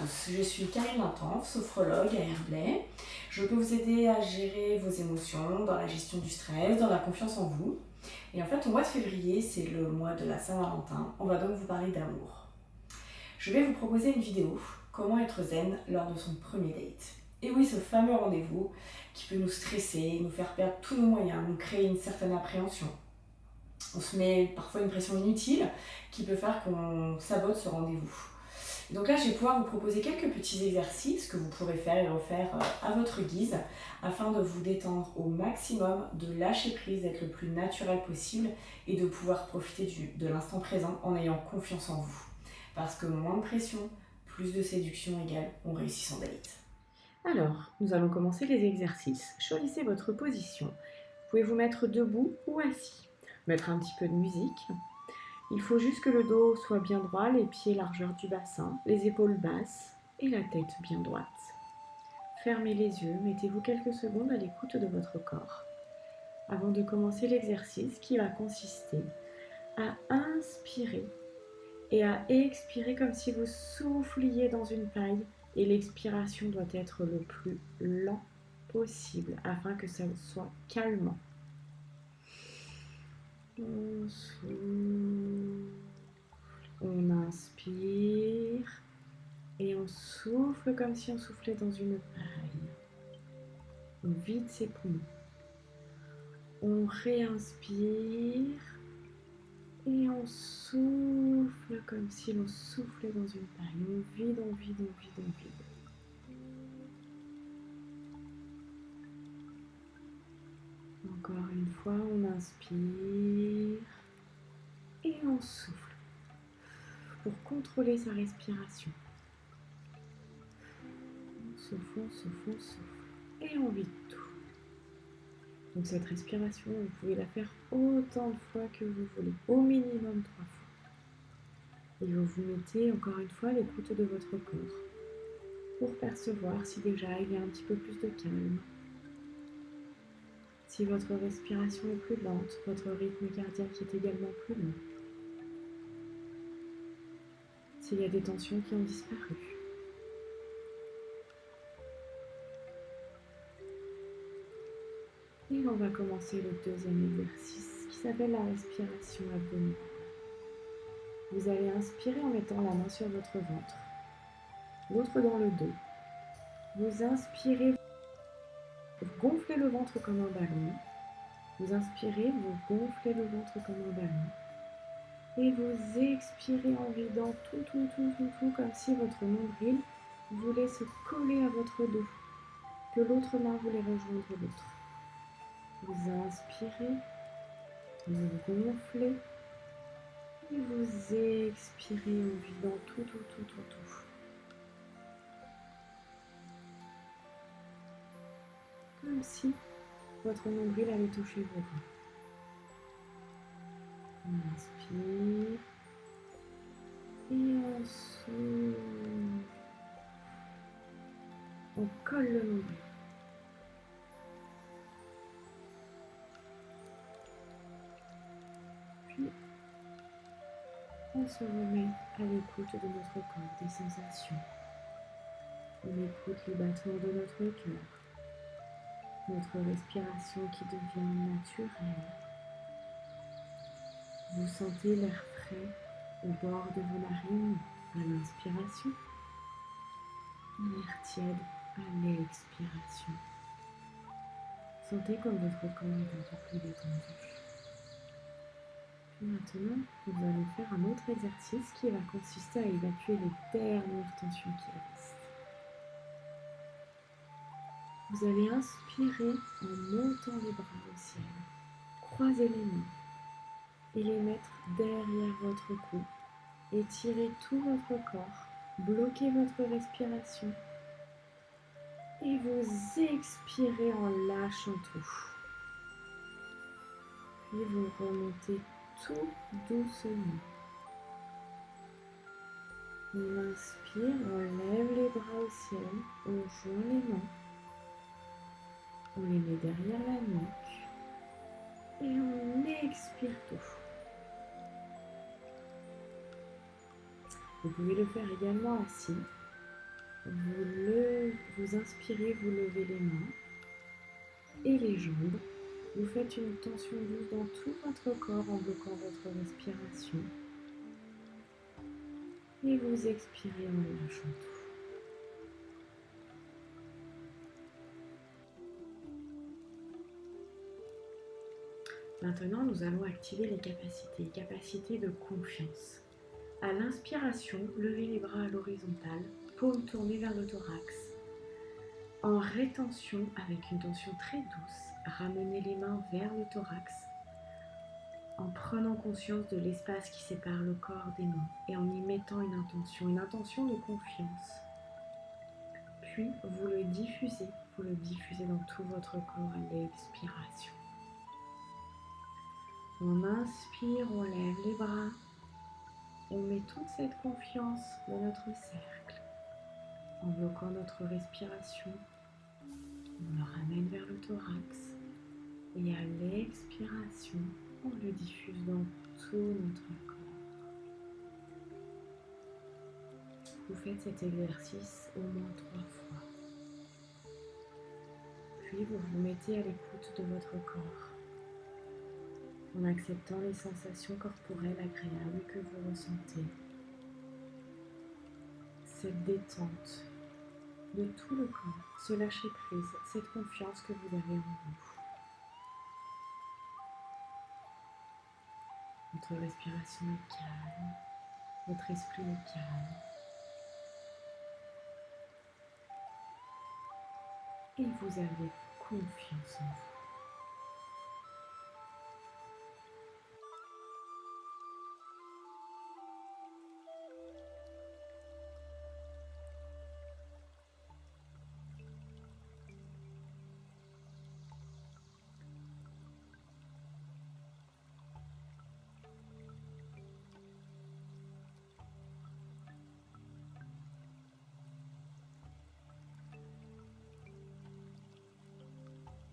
tous, je suis Karine Lantan, sophrologue à Herblay. Je peux vous aider à gérer vos émotions, dans la gestion du stress, dans la confiance en vous. Et en fait, au mois de février, c'est le mois de la Saint-Valentin. On va donc vous parler d'amour. Je vais vous proposer une vidéo, comment être zen lors de son premier date. Et oui, ce fameux rendez-vous qui peut nous stresser, nous faire perdre tous nos moyens, nous créer une certaine appréhension. On se met parfois une pression inutile qui peut faire qu'on sabote ce rendez-vous. Donc là, je vais pouvoir vous proposer quelques petits exercices que vous pourrez faire et refaire à votre guise afin de vous détendre au maximum, de lâcher prise, d'être le plus naturel possible et de pouvoir profiter de l'instant présent en ayant confiance en vous. Parce que moins de pression, plus de séduction égale on réussit son date. Alors, nous allons commencer les exercices. Choisissez votre position. Vous pouvez vous mettre debout ou assis. Mettre un petit peu de musique. Il faut juste que le dos soit bien droit, les pieds largeur du bassin, les épaules basses et la tête bien droite. Fermez les yeux, mettez-vous quelques secondes à l'écoute de votre corps. Avant de commencer l'exercice qui va consister à inspirer et à expirer comme si vous souffliez dans une paille, et l'expiration doit être le plus lent possible afin que ça soit calmant. On souffle, on inspire et on souffle comme si on soufflait dans une paille. On vide ses poumons. On réinspire et on souffle comme si l'on soufflait dans une paille. On vide, on vide, on vide, on vide. Encore une fois, on inspire et on souffle pour contrôler sa respiration. On souffle, on souffle, on souffle et on vide tout. Donc cette respiration, vous pouvez la faire autant de fois que vous voulez, au minimum 3 fois. Et vous vous mettez encore une fois à l'écoute de votre corps pour percevoir si déjà il y a un petit peu plus de calme. Si votre respiration est plus lente, votre rythme cardiaque est également plus lent. S'il y a des tensions qui ont disparu. Et on va commencer le deuxième exercice qui s'appelle la respiration abdominale. Vous allez inspirer en mettant la main sur votre ventre, l'autre dans le dos. Vous inspirez, vous gonflez le ventre comme un ballon. Vous inspirez, vous gonflez le ventre comme un ballon. Et vous expirez en vidant tout, comme si votre nombril voulait se coller à votre dos, que l'autre main voulait rejoindre l'autre. Vous inspirez, vous gonflez, et vous expirez en vidant tout. Comme si votre nombril avait touché vos reins. On inspire et on souffle. On colle le nombril. Puis, on se remet à l'écoute de notre corps, des sensations. On écoute le battement de notre cœur, notre respiration qui devient naturelle. Vous sentez l'air frais au bord de vos narines à l'inspiration et l'air tiède à l'expiration. Sentez comme votre corps est un peu plus détendu. Puis maintenant, nous allons faire un autre exercice qui va consister à évacuer les dernières tensions qui restent. Vous allez inspirer en montant les bras au ciel. Croisez les mains et les mettre derrière votre cou. Étirez tout votre corps, bloquez votre respiration et vous expirez en lâchant tout. Puis vous remontez tout doucement. On inspire, on lève les bras au ciel, on joint les mains, on les met derrière la nuque et on expire tout. Vous pouvez le faire également assis. Vous inspirez, vous levez les mains et les jambes. Vous faites une tension douce dans tout votre corps en bloquant votre respiration. Et vous expirez en lâchant tout. Maintenant, nous allons activer les capacités de confiance. À l'inspiration, levez les bras à l'horizontale, paumes tournées vers le thorax. En rétention, avec une tension très douce, ramenez les mains vers le thorax en prenant conscience de l'espace qui sépare le corps des mains et en y mettant une intention de confiance. Puis, vous le diffusez dans tout votre corps à l'expiration. On inspire, on lève les bras, on met toute cette confiance dans notre cercle. En bloquant notre respiration, on le ramène vers le thorax et à l'expiration, on le diffuse dans tout notre corps. Vous faites cet exercice au moins 3 fois. Puis vous vous mettez à l'écoute de votre corps en acceptant les sensations corporelles agréables que vous ressentez. Cette détente de tout le corps, ce lâcher prise, cette confiance que vous avez en vous. Votre respiration est calme, votre esprit est calme. Et vous avez confiance en vous.